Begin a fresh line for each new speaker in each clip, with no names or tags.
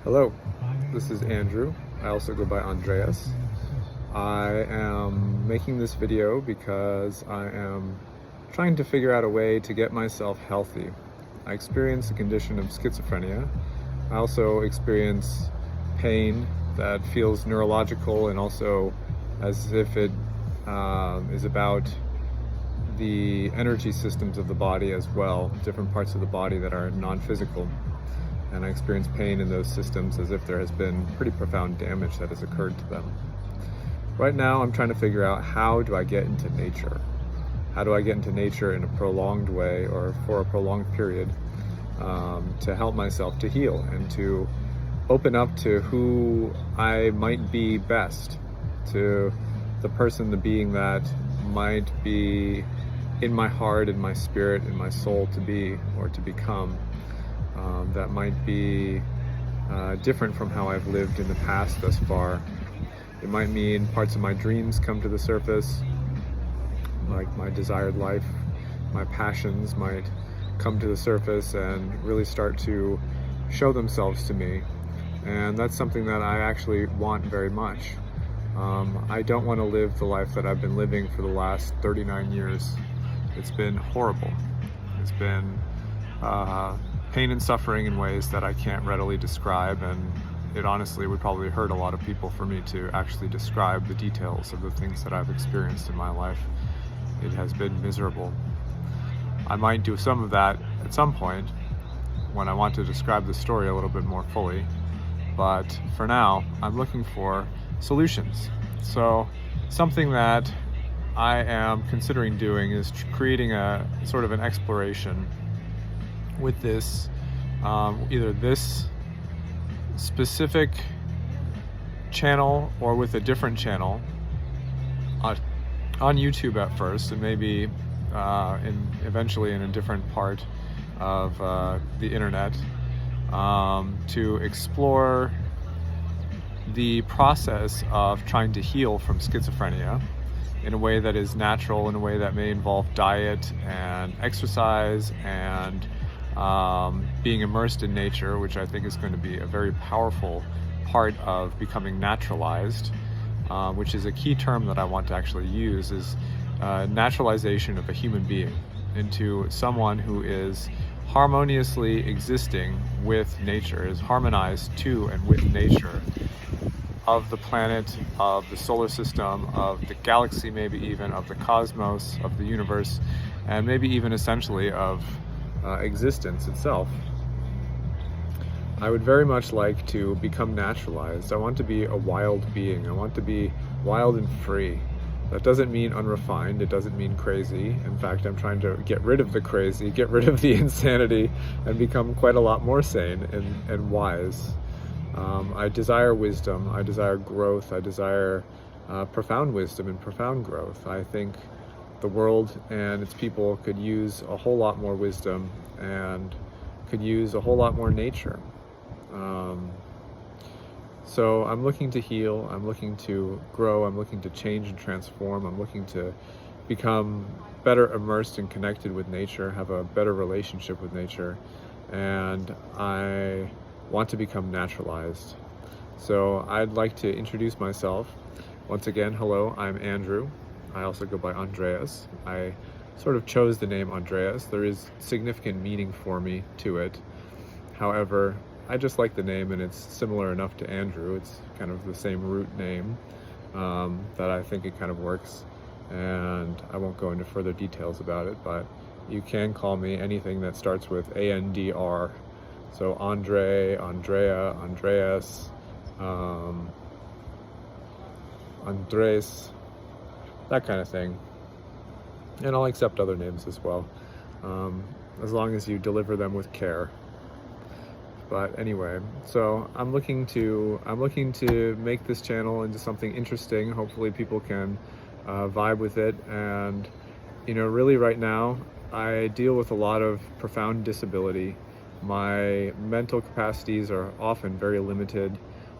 Hello, this is Andrew. I also go by Andreas. I am making this video because I am trying to figure out a way to get myself healthy. I experience the condition of schizophrenia. I also experience pain that feels neurological and also as if it is about the energy systems of the body as well, different parts of the body that are non-physical. And I experience pain in those systems as if there has been pretty profound damage that has occurred to them. Right now, I'm trying to figure out, how do I get into nature? How do I get into nature in a prolonged way or for a prolonged period to help myself to heal and to open up to who I might be best, to the person, the being that might be in my heart, in my spirit, in my soul to be or to become. That might be different from how I've lived in the past thus far. It might mean parts of my dreams come to the surface, like my desired life, my passions might come to the surface and really start to show themselves to me. And that's something that I actually want very much. I don't want to live the life that I've been living for the last 39 years. It's been horrible. It's been pain and suffering in ways that I can't readily describe, and it honestly would probably hurt a lot of people for me to actually describe the details of the things that I've experienced in my life. It has been miserable. I might do some of that at some point when I want to describe the story a little bit more fully, but for now I'm looking for solutions. So something that I am considering doing is creating a sort of an exploration with this, either this specific channel or with a different channel on YouTube at first, and maybe eventually in a different part of the internet, to explore the process of trying to heal from schizophrenia in a way that is natural, in a way that may involve diet and exercise and being immersed in nature, which I think is going to be a very powerful part of becoming naturalized, which is a key term that I want to actually use, is naturalization of a human being into someone who is harmoniously existing with nature, is harmonized to and with nature, of the planet, of the solar system, of the galaxy, maybe even of the cosmos, of the universe, and maybe even essentially of existence itself. I would very much like to become naturalized. I want to be a wild being. I want to be wild and free. That doesn't mean unrefined. It doesn't mean crazy. In fact, I'm trying to get rid of the crazy, get rid of the insanity, and become quite a lot more sane and wise. I desire wisdom. I desire growth. I desire profound wisdom and profound growth. I think the world and its people could use a whole lot more wisdom and could use a whole lot more nature. So I'm looking to heal, I'm looking to grow, I'm looking to change and transform, I'm looking to become better immersed and connected with nature, have a better relationship with nature, and I want to become naturalized. So I'd like to introduce myself. Once again, hello, I'm Andrew. I also go by Andreas. I sort of chose the name Andreas. There is significant meaning for me to it. However, I just like the name, and it's similar enough to Andrew. It's kind of the same root name that I think it kind of works. And I won't go into further details about it, but you can call me anything that starts with ANDR. So Andre, Andrea, Andreas, Andres, that kind of thing. And I'll accept other names as well, as long as you deliver them with care. But anyway, so I'm looking to make this channel into something interesting. Hopefully people can vibe with it. And really right now I deal with a lot of profound disability. My mental capacities are often very limited.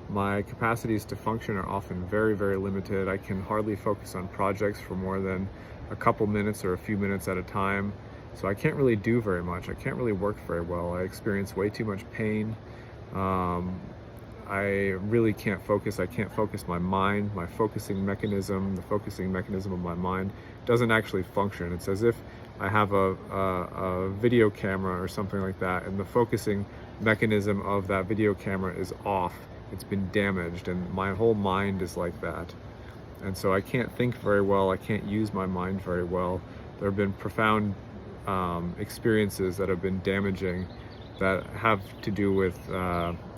My capacities to function are often very, very limited. I can hardly focus on projects for more than a couple minutes or a few minutes at a time. So I can't really do very much. I can't really work very well. I experience way too much pain. I really can't focus. I can't focus my mind. My focusing mechanism, the focusing mechanism of my mind, doesn't actually function. It's as if I have a video camera or something like that, and the focusing mechanism of that video camera is off. It's been damaged, and my whole mind is like that. And so I can't think very well. I can't use my mind very well. There have been profound experiences that have been damaging, that have to do with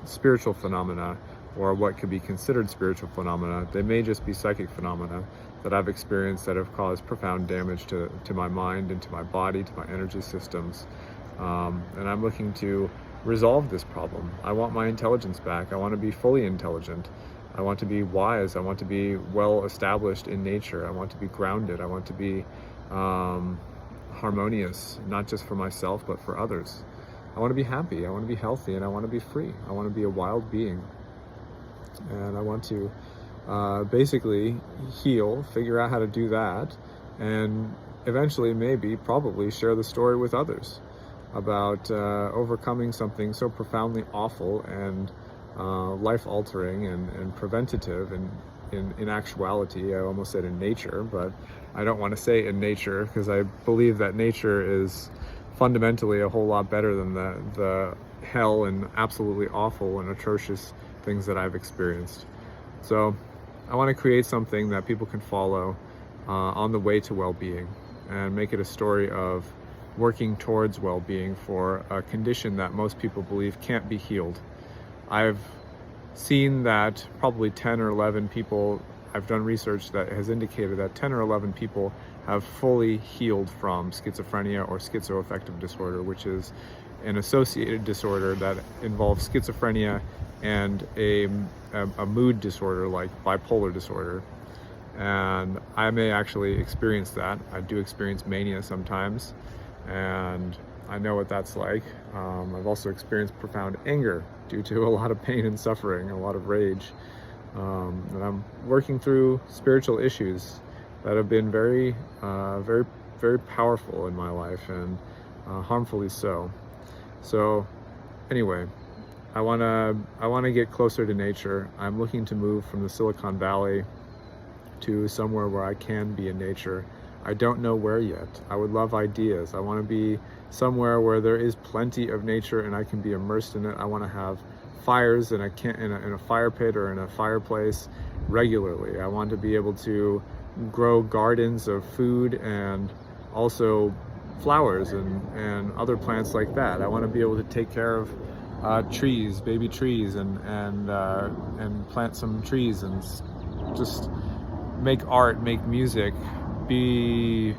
spiritual phenomena, or what could be considered spiritual phenomena. They may just be psychic phenomena that I've experienced that have caused profound damage to my mind and to my body, to my energy systems. And I'm looking to resolve this problem. I want my intelligence back. I want to be fully intelligent. I want to be wise. I want to be well established in nature. I want to be grounded. I want to be harmonious, not just for myself, but for others. I want to be happy. I want to be healthy, and I want to be free. I want to be a wild being. And I want to basically heal, figure out how to do that, and eventually, maybe, probably share the story with others about overcoming something so profoundly awful and life-altering and preventative, and in actuality, I almost said in nature, but I don't want to say in nature, because I believe that nature is fundamentally a whole lot better than the hell and absolutely awful and atrocious things that I've experienced. So I want to create something that people can follow on the way to well-being, and make it a story of working towards well-being for a condition that most people believe can't be healed. I've seen that probably 10 or 11 people, I've done research that has indicated that 10 or 11 people have fully healed from schizophrenia or schizoaffective disorder, which is an associated disorder that involves schizophrenia and a mood disorder like bipolar disorder. And I may actually experience that. I do experience mania sometimes, and I know what that's like. I've also experienced profound anger due to a lot of pain and suffering, a lot of rage. And I'm working through spiritual issues that have been very powerful in my life, and harmfully so. So anyway, I wanna get closer to nature. I'm looking to move from the Silicon Valley to somewhere where I can be in nature. I don't know where yet. I would love ideas. I want to be somewhere where there is plenty of nature and I can be immersed in it. I want to have fires in a fire pit or in a fireplace regularly. I want to be able to grow gardens of food and also flowers and other plants like that. I want to be able to take care of trees, baby trees, and plant some trees and just make art, make music, be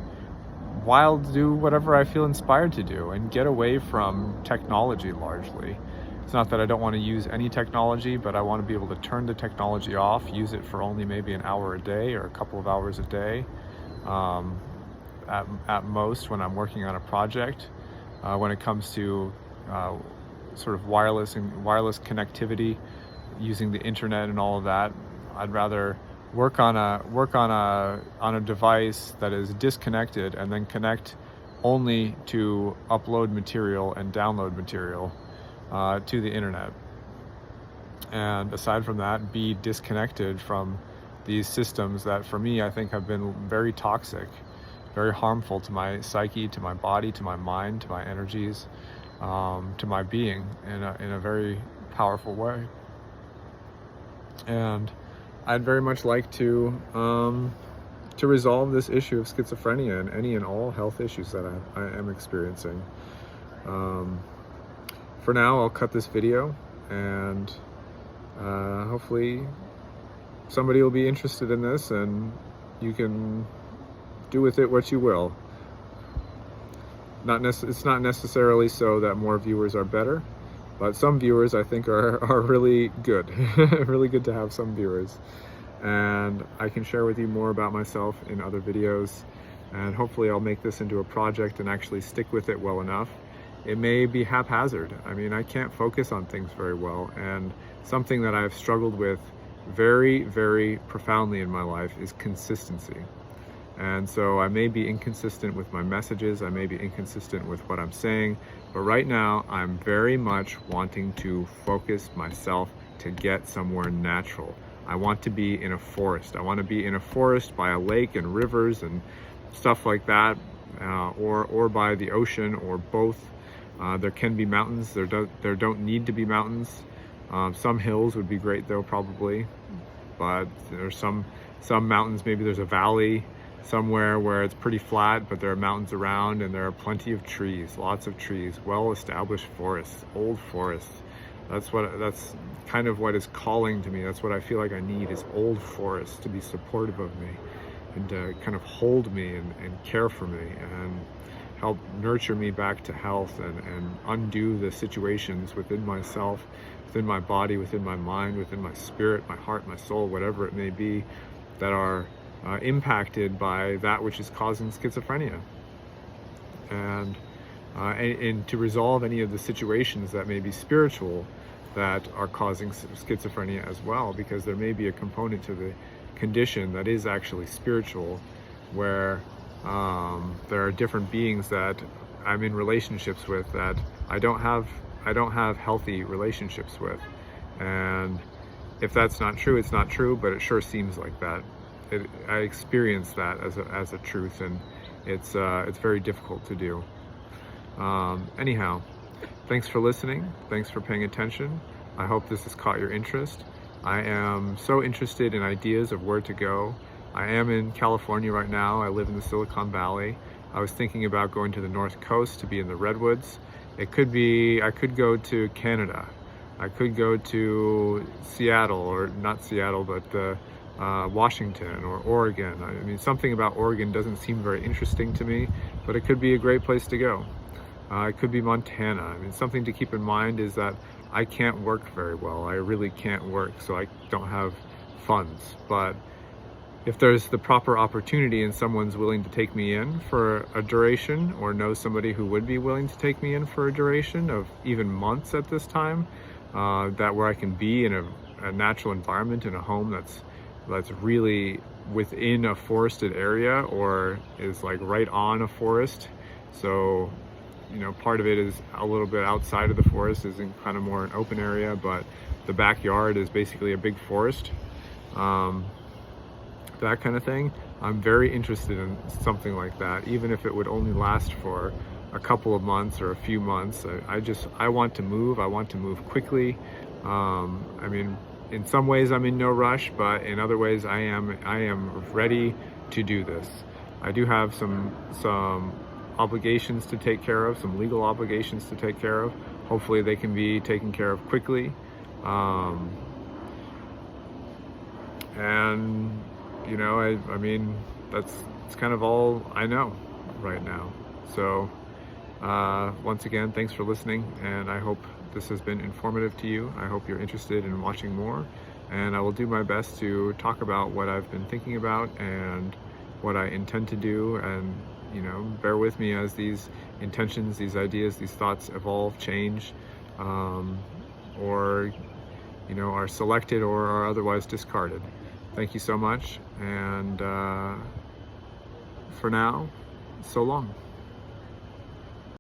wild, do whatever I feel inspired to do, and get away from technology largely. It's not that I don't want to use any technology, but I want to be able to turn the technology off, use it for only maybe an hour a day or a couple of hours a day, at most when I'm working on a project. When it comes to sort of wireless connectivity, using the internet and all of that, I'd rather work on a device that is disconnected and then connect only to upload material and download material to the internet. And aside from that, be disconnected from these systems that for me I think have been very toxic, very harmful to my psyche, to my body, to my mind, to my energies, to my being in a very powerful way. And I'd very much like to resolve this issue of schizophrenia and any and all health issues that I am experiencing. For now, I'll cut this video, and hopefully somebody will be interested in this, and you can do with it what you will. It's not necessarily so that more viewers are better, but some viewers I think are really good. Really good to have some viewers. And I can share with you more about myself in other videos, and hopefully I'll make this into a project and actually stick with it well enough. It may be haphazard. I mean, I can't focus on things very well, and something that I've struggled with very, very profoundly in my life is consistency. And so I may be inconsistent with my messages, I may be inconsistent with what I'm saying, but right now I'm very much wanting to focus myself to get somewhere natural. I want to be in a forest. I want to be in a forest by a lake and rivers and stuff like that, or by the ocean, or both. There can be mountains. There don't need to be mountains. Some hills would be great though, probably, but there's some mountains. Maybe there's a valley somewhere where it's pretty flat, but there are mountains around, and there are plenty of trees, lots of trees, well-established forests, old forests. That's kind of what is calling to me. That's what I feel like I need, is old forests to be supportive of me and to kind of hold me and care for me and help nurture me back to health and undo the situations within myself, within my body, within my mind, within my spirit, my heart, my soul, whatever it may be, that are impacted by that which is causing schizophrenia. And to resolve any of the situations that may be spiritual that are causing schizophrenia as well, because there may be a component to the condition that is actually spiritual, where there are different beings that I'm in relationships with that I don't have healthy relationships with. And if that's not true, it's not true, but it sure seems like that. I experience that as a truth, and it's very difficult to do. Anyhow, thanks for listening. Thanks for paying attention. I hope this has caught your interest. I am so interested in ideas of where to go. I am in California right now. I live in the Silicon Valley. I was thinking about going to the North Coast to be in the Redwoods. I could go to Canada. I could go to Seattle, or not Seattle, but Washington or Oregon. I mean, something about Oregon doesn't seem very interesting to me, but it could be a great place to go. It could be Montana. I mean, something to keep in mind is that I can't work very well. I really can't work, so I don't have funds. But if there's the proper opportunity and someone's willing to take me in for a duration, or knows somebody who would be willing to take me in for a duration of even months at this time, that where I can be in a natural environment, in a home that's really within a forested area, or is like right on a forest. So, you know, part of it is a little bit outside of the forest, is in kind of more an open area, but the backyard is basically a big forest. That kind of thing. I'm very interested in something like that, even if it would only last for a couple of months or a few months. I want to move. I want to move quickly. I mean, in some ways I'm in no rush, but in other ways I am ready to do this. I do have some obligations to take care of, some legal obligations to take care of. Hopefully they can be taken care of quickly. And you know, I mean, it's kind of all I know right now. So once again, thanks for listening, and I hope this has been informative to you. I hope you're interested in watching more, and I will do my best to talk about what I've been thinking about and what I intend to do. And you know, bear with me as these intentions, these ideas, these thoughts evolve, change, or you know, are selected or are otherwise discarded. Thank you so much, and for now, so long.